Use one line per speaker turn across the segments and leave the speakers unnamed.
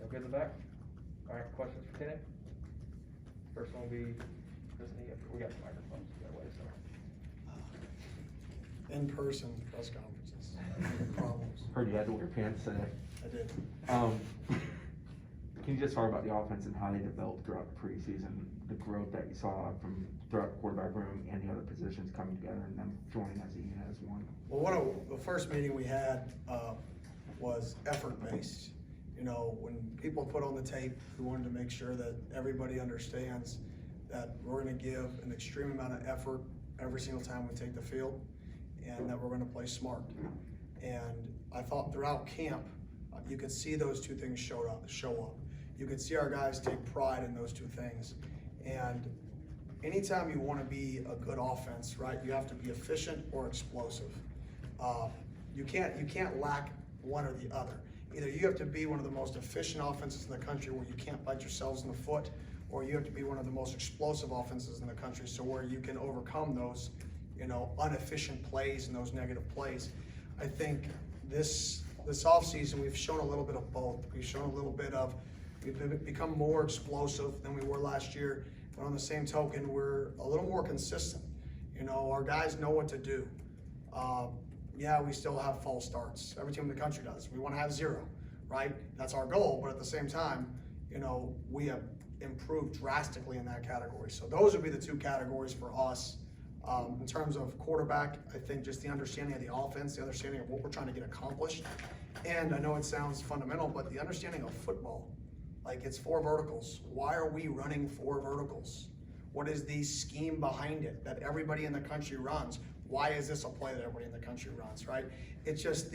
Okay in the back? All right, questions for Kenny? First one will be Christine. We got the microphones that way, so.
In-person press conferences, problems.
Heard you had to wear pants today.
I did.
Can you just talk about the offense and how they developed throughout the preseason, the growth that you saw from throughout the quarterback room and the other positions coming together and them joining as a unit as one?
Well, one of the first meeting we had was effort-based. You know, when people put on the tape, we wanted to make sure that everybody understands that we're going to give an extreme amount of effort every single time we take the field, and that we're going to play smart. And I thought throughout camp, you could see those two things show up. You could see our guys take pride in those two things. And anytime you want to be a good offense, right, you have to be efficient or explosive. You can't lack one or the other. Either you have to be one of the most efficient offenses in the country where you can't bite yourselves in the foot, or you have to be one of the most explosive offenses in the country so where you can overcome those, you know, inefficient plays and those negative plays. I think this offseason we've shown a little bit of both. We've shown a little bit of, we've become more explosive than we were last year, but on the same token, we're a little more consistent. You know, our guys know what to do. Yeah, we still have false starts. Every team in the country does. We want to have 0, right? That's our goal, but at the same time, you know, we have improved drastically in that category. So those would be the two categories for us. In terms of quarterback, I think just the understanding of the offense, the understanding of what we're trying to get accomplished. And I know it sounds fundamental, but the understanding of football, like it's 4 verticals. Why are we running 4 verticals? What is the scheme behind it that everybody in the country runs? Why is this a play that everybody in the country runs, right? It's just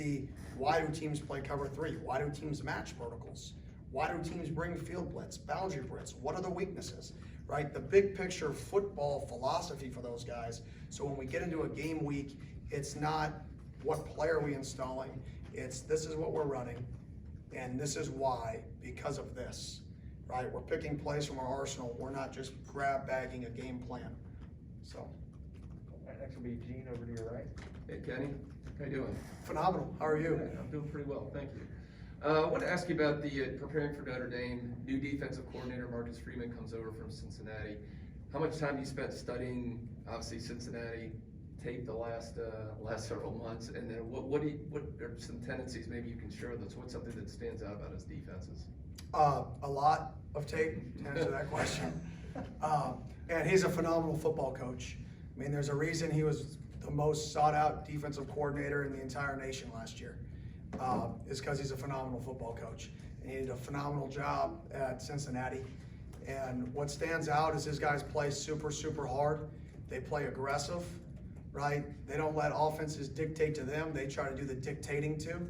why do teams play cover 3? Why do teams match verticals? Why do teams bring field blitz, boundary blitz? What are the weaknesses, right? The big picture football philosophy for those guys. So when we get into a game week, it's not what player are we installing, it's this is what we're running, and this is why, because of this, right? We're picking plays from our arsenal. We're not just grab bagging a game plan, so.
All right, next will be Gene over to your right.
Hey Kenny, how you doing?
Phenomenal, how are you?
Good. I'm doing pretty well, thank you. I want to ask you about the preparing for Notre Dame. New defensive coordinator Marcus Freeman comes over from Cincinnati. How much time you spent studying, obviously Cincinnati tape the last several months, and then what are some tendencies maybe you can share with us? What's something that stands out about his defenses?
A lot of tape to answer that question. And he's a phenomenal football coach. I mean, there's a reason he was the most sought out defensive coordinator in the entire nation last year. Is because he's a phenomenal football coach. And he did a phenomenal job at Cincinnati. And what stands out is his guys play super, super hard. They play aggressive, right? They don't let offenses dictate to them. They try to do the dictating too.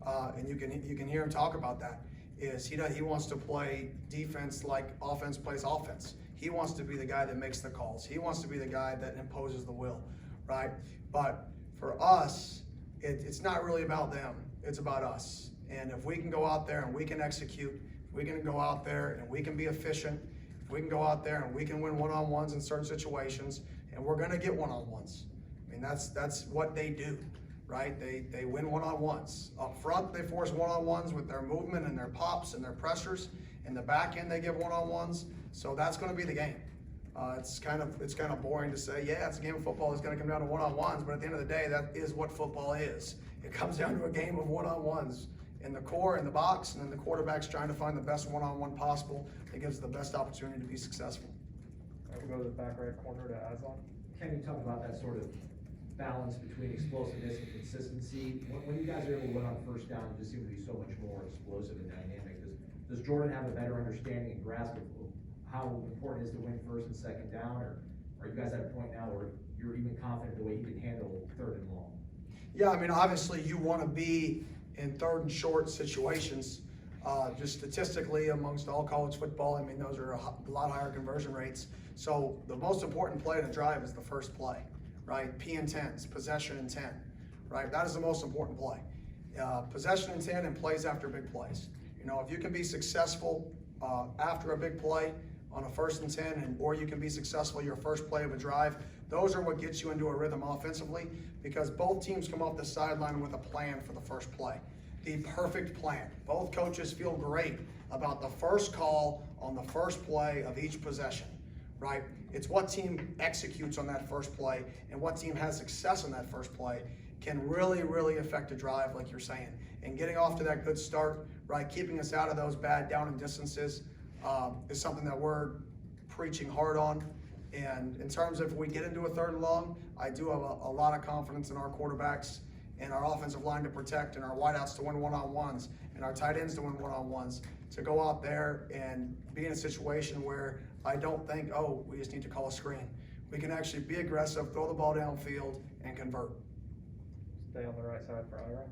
And you can hear him talk about that. He wants to play defense like offense plays offense. He wants to be the guy that makes the calls. He wants to be the guy that imposes the will, right? But for us, it's not really about them. It's about us. And if we can go out there and we can execute, if we can go out there and we can be efficient, if we can go out there and we can win one-on-ones in certain situations, and we're going to get one-on-ones. I mean, that's what they do, right? They win one-on-ones. Up front, they force one-on-ones with their movement and their pops and their pressures. In the back end, they give one-on-ones. So that's going to be the game. It's kind of boring to say, yeah, it's a game of football. It's going to come down to one-on-ones, but at the end of the day, that is what football is. It comes down to a game of one-on-ones in the core, in the box, and then the quarterback's trying to find the best one-on-one possible that gives the best opportunity to be successful.
All right, we'll go to the back right corner to Aslan.
Can you talk about that sort of balance between explosiveness and consistency? When you guys are able to win on first down, it just seems to be so much more explosive and dynamic. Does Jordan have a better understanding and grasp of how important it is to win first and second down, or are you guys at a point now where you're even confident the way he can handle 3rd and long?
Yeah, I mean, obviously you want to be in 3rd and short situations. Just statistically amongst all college football, I mean, those are a lot higher conversion rates. So the most important play in a drive is the first play, right? P and 10s, possession and 10, right? That is the most important play. Possession and 10 and plays after big plays. You know, if you can be successful after a big play on a 1st and 10, or you can be successful your first play of a drive, those are what gets you into a rhythm offensively, because both teams come off the sideline with a plan for the first play. the perfect plan. Both coaches feel great about the first call on the first play of each possession, right? It's what team executes on that first play and what team has success on that first play can really, really affect a drive, like you're saying. And getting off to that good start, right, keeping us out of those bad down and distances is something that we're preaching hard on. And in terms of if we get into a 3rd and long, I do have a lot of confidence in our quarterbacks and our offensive line to protect and our wideouts to win one-on-ones and our tight ends to win one-on-ones, to go out there and be in a situation where I don't think, oh, we just need to call a screen. We can actually be aggressive, throw the ball downfield, and convert.
Stay on the right side for Ira.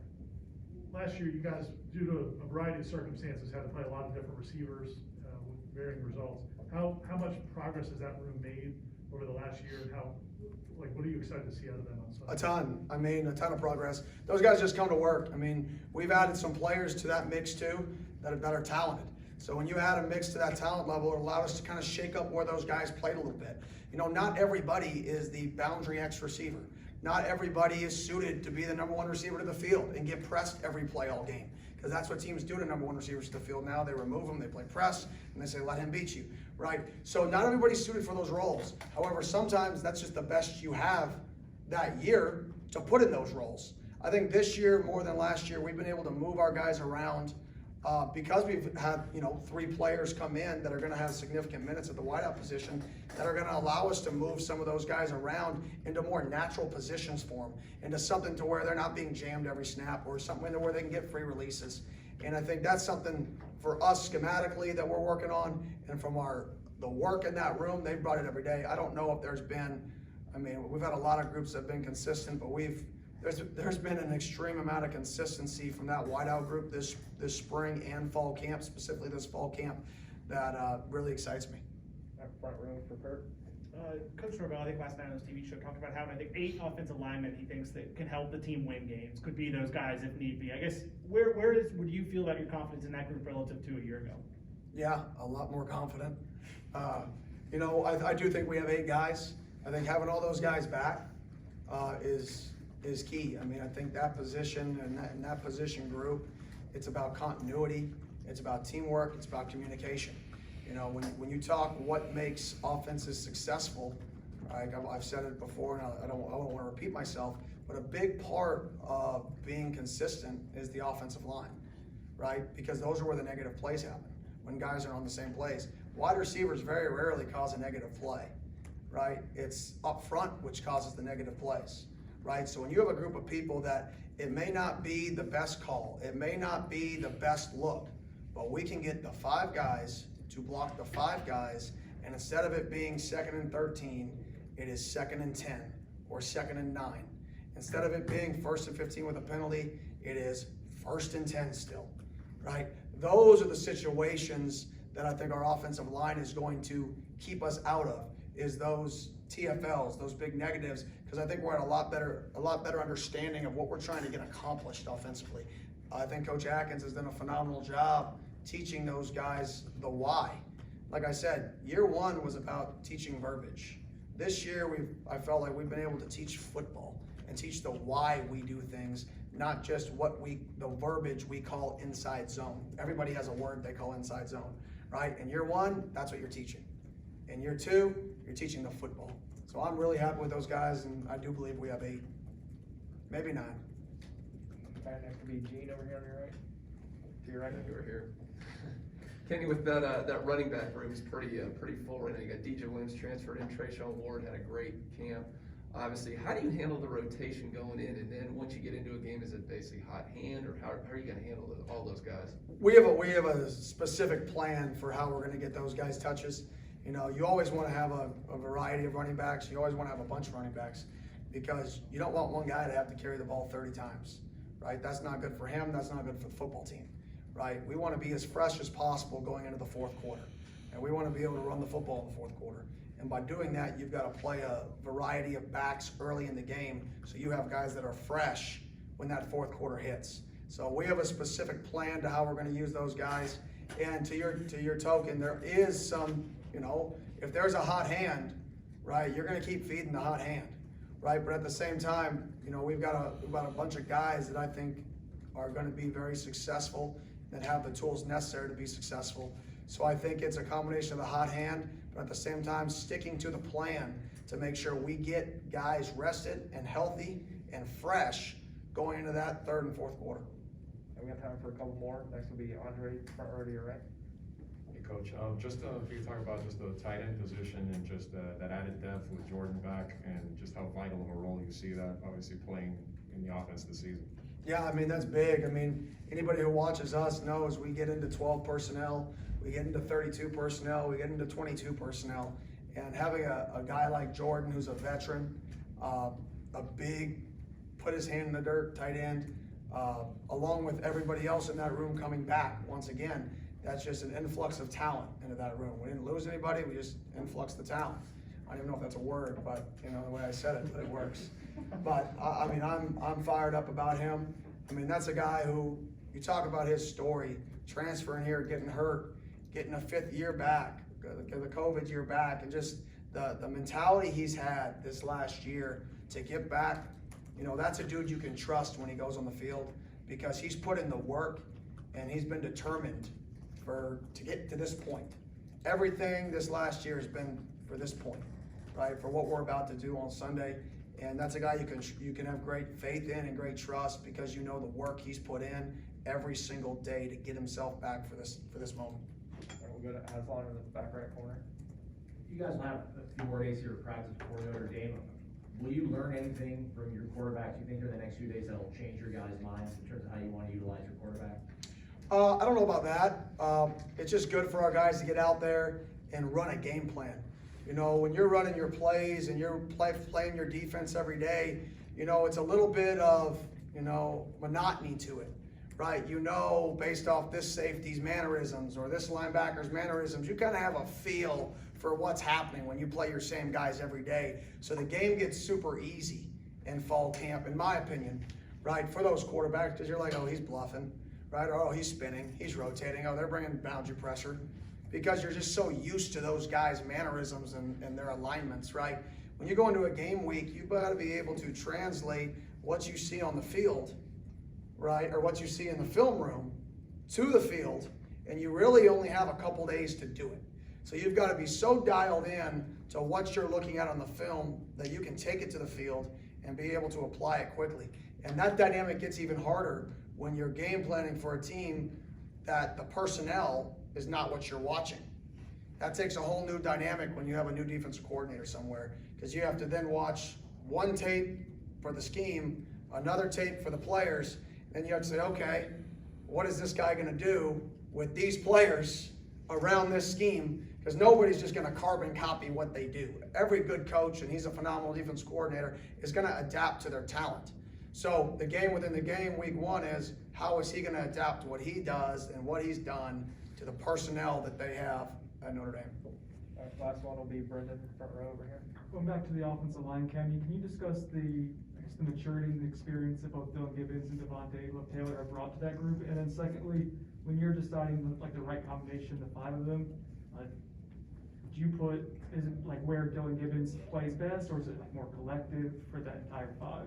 Last year, you guys, due to a variety of circumstances, had to play a lot of different receivers with varying results. How much progress has that room made over the last year, and what are you excited to see out of them on Sunday?
A ton. I mean, a ton of progress. Those guys just come to work. I mean, we've added some players to that mix too that are talented. So when you add a mix to that talent level, it allowed us to kind of shake up where those guys played a little bit. You know, not everybody is the boundary X receiver. Not everybody is suited to be the number 1 receiver to the field and get pressed every play all game. Because that's what teams do to number 1 receivers to the field now. They remove them, they play press, and they say, let him beat you, right? So not everybody's suited for those roles. However, sometimes that's just the best you have that year to put in those roles. I think this year, more than last year, we've been able to move our guys around because we've had, 3 players come in that are going to have significant minutes at the wideout position that are going to allow us to move some of those guys around into more natural positions for them, into something to where they're not being jammed every snap, or something to where they can get free releases. And I think that's something for us schematically that we're working on, and from the work in that room, they've brought it every day. I don't know if there's been, we've had a lot of groups that have been consistent, but there's been an extreme amount of consistency from that wideout group this spring and fall camp, specifically this fall camp, that really excites me.
That front row for Kurt.
Coach Norvell, I think last night on his TV show, talked about having, I think, 8 offensive linemen he thinks that can help the team win games. Could be those guys if need be. I guess, would you feel about your confidence in that group relative to a year ago?
Yeah, a lot more confident. I do think we have 8 guys. I think having all those guys back is key. I think that position and that position group, it's about continuity, it's about teamwork, it's about communication. When you talk what makes offenses successful, I've said it before, and I don't want to repeat myself, but a big part of being consistent is the offensive line, right? Because those are where the negative plays happen, when guys are on the same plays. Wide receivers very rarely cause a negative play, right? It's up front which causes the negative plays, right? So when you have a group of people that it may not be the best call, it may not be the best look, but we can get the 5 guys to block the 5 guys, and instead of it being 2nd and 13, it is 2nd and 10 or 2nd and 9. Instead of it being 1st and 15 with a penalty, it is 1st and 10 still, right? Those are the situations that I think our offensive line is going to keep us out of, is those TFLs, those big negatives, because I think we're at a lot better understanding of what we're trying to get accomplished offensively. I think Coach Atkins has done a phenomenal job teaching those guys the why. Like I said, year 1 was about teaching verbiage. This year, I felt like we've been able to teach football and teach the why we do things, not just the verbiage we call inside zone. Everybody has a word they call inside zone, right? In year 1, that's what you're teaching. In year 2, you're teaching the football. So I'm really happy with those guys, and I do believe we have 8, maybe 9.
Right next to be Gene over here on your right. To your right.
Over here. Kenny, with that running back room is pretty full right now. You got DJ Williams transferred in, Trayshawn Ward had a great camp. Obviously, how do you handle the rotation going in, and then once you get into a game, is it basically hot hand, or how are you going to handle all those guys?
We have a specific plan for how we're going to get those guys touches. You always want to have a variety of running backs. You always want to have a bunch of running backs, because you don't want one guy to have to carry the ball 30 times, right? That's not good for him. That's not good for the football team, right? We want to be as fresh as possible going into the 4th quarter, and we want to be able to run the football in the 4th quarter. And by doing that, you've got to play a variety of backs early in the game, so you have guys that are fresh when that 4th quarter hits. So we have a specific plan to how we're going to use those guys. And to your token, there is some, if there's a hot hand, right, you're going to keep feeding the hot hand, right? But at the same time, we've got a bunch of guys that I think are gonna be very successful and have the tools necessary to be successful. So I think it's a combination of the hot hand, but at the same time, sticking to the plan to make sure we get guys rested and healthy and fresh going into that third and fourth quarter.
And we have time for a couple more. Next will be Andre, front row to your right.
Hey, Coach, just if you could talk about just the tight end position and just that added depth with Jordan back and just how vital of a role you see that obviously playing in the offense this season.
Yeah, I mean, that's big. I mean, anybody who watches us knows we get into 12 personnel, we get into 32 personnel, we get into 22 personnel. And having a guy like Jordan, who's a veteran, a big, put his hand in the dirt tight end, along with everybody else in that room coming back, once again, that's just an influx of talent into that room. We didn't lose anybody, we just influxed the talent. I don't even know if that's a word, but you know, the way I said it, but it works. But I mean, I'm fired up about him. I mean, that's a guy who, you talk about his story, transferring here, getting hurt, getting a 5th year back, the COVID year back, and just the mentality he's had this last year to get back. You know, that's a dude you can trust when he goes on the field, because he's put in the work and he's been determined to get to this point. Everything this last year has been for this point, right? For what we're about to do on Sunday. And that's a guy you can have great faith in and great trust, because you know the work he's put in every single day to get himself back for this moment.
And we'll go to Aslan in the back right corner.
You guys will have a few more days here to practice before Notre Dame. Will you learn anything from your quarterbacks, you think, during the next few days that'll change your guys' minds in terms of how you want to utilize your quarterback?
I don't know about that. It's just good for our guys to get out there and run a game plan. You know, when you're running your plays and you're playing your defense every day, you know, it's a little bit of, you know, monotony to it, right? You know, based off this safety's mannerisms or this linebacker's mannerisms, you kind of have a feel for what's happening when you play your same guys every day. So the game gets super easy in fall camp, in my opinion, right? For those quarterbacks, because you're like, oh, he's bluffing, right? Or, oh, he's spinning, he's rotating, oh, they're bringing boundary pressure. Because you're just so used to those guys' mannerisms and their alignments, right? When you go into a game week, you've got to be able to translate what you see on the field, right? Or what you see in the film room to the field, and you really only have a couple days to do it. So you've got to be so dialed in to what you're looking at on the film that you can take it to the field and be able to apply it quickly. And that dynamic gets even harder when you're game planning for a team that the personnel is not what you're watching. That takes a whole new dynamic when you have a new defensive coordinator somewhere, because you have to then watch one tape for the scheme, another tape for the players, and you have to say, okay, what is this guy gonna do with these players around this scheme? Because nobody's just gonna carbon copy what they do. Every good coach, and he's a phenomenal defense coordinator, is gonna adapt to their talent. So the game within the game, week 1, is how is he gonna adapt to what he does and what he's done to the personnel that they have at Notre Dame.
All right, last one will be Brendan, front row over here.
Going back to the offensive line, Kenny, can you discuss the maturity and the experience that both Dylan Gibbons and Devontae Taylor have brought to that group? And then secondly, when you're deciding like the right combination, the 5 of them, do you put, is it like where Dylan Gibbons plays best, or is it like more collective for that entire 5?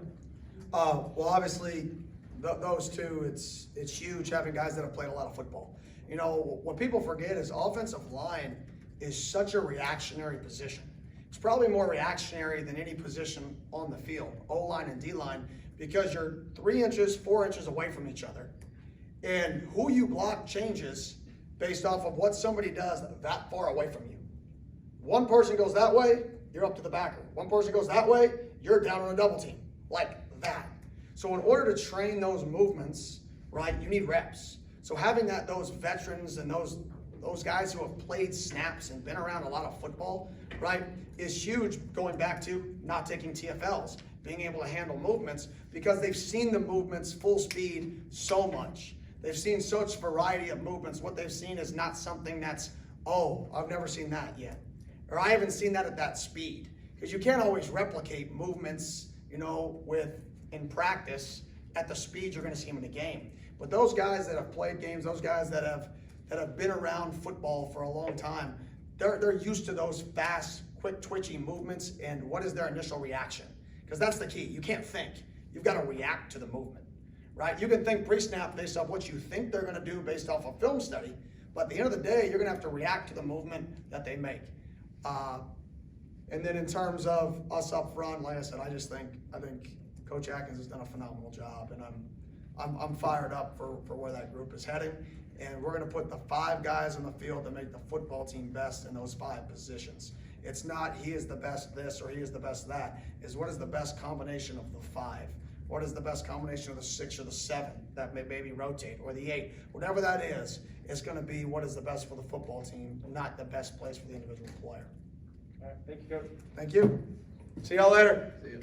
Well, obviously, those two, it's huge having guys that have played a lot of football. You know, what people forget is offensive line is such a reactionary position. It's probably more reactionary than any position on the field, O-line and D-line, because you're 3 inches, 4 inches away from each other. And who you block changes based off of what somebody does that far away from you. One person goes that way, you're up to the backer. One person goes that way, you're down on a double team, like that. So in order to train those movements, right, you need reps. So having those veterans and those guys who have played snaps and been around a lot of football, right, is huge, going back to not taking TFLs, being able to handle movements, because they've seen the movements full speed so much. They've seen such variety of movements. What they've seen is not something that's, oh, I've never seen that yet. Or I haven't seen that at that speed. Because you can't always replicate movements, you know, in practice at the speed you're going to see them in the game. But those guys that have played games, those guys that have been around football for a long time, they're used to those fast, quick, twitchy movements, and what is their initial reaction? Because that's the key. You can't think. You've got to react to the movement, right? You can think pre-snap based off what you think they're gonna do based off a film study, but at the end of the day, you're gonna have to react to the movement that they make. And then in terms of us up front, like I said, I think Coach Atkins has done a phenomenal job, and I'm fired up for where that group is heading. And we're gonna put the 5 guys on the field to make the football team best in those 5 positions. It's not he is the best this or he is the best that, is what is the best combination of the 5? What is the best combination of the 6 or the 7 that may maybe rotate, or the 8? Whatever that is, it's gonna be what is the best for the football team, not the best place for the individual player.
All right, thank you, Coach.
Thank you. See y'all later.
See ya.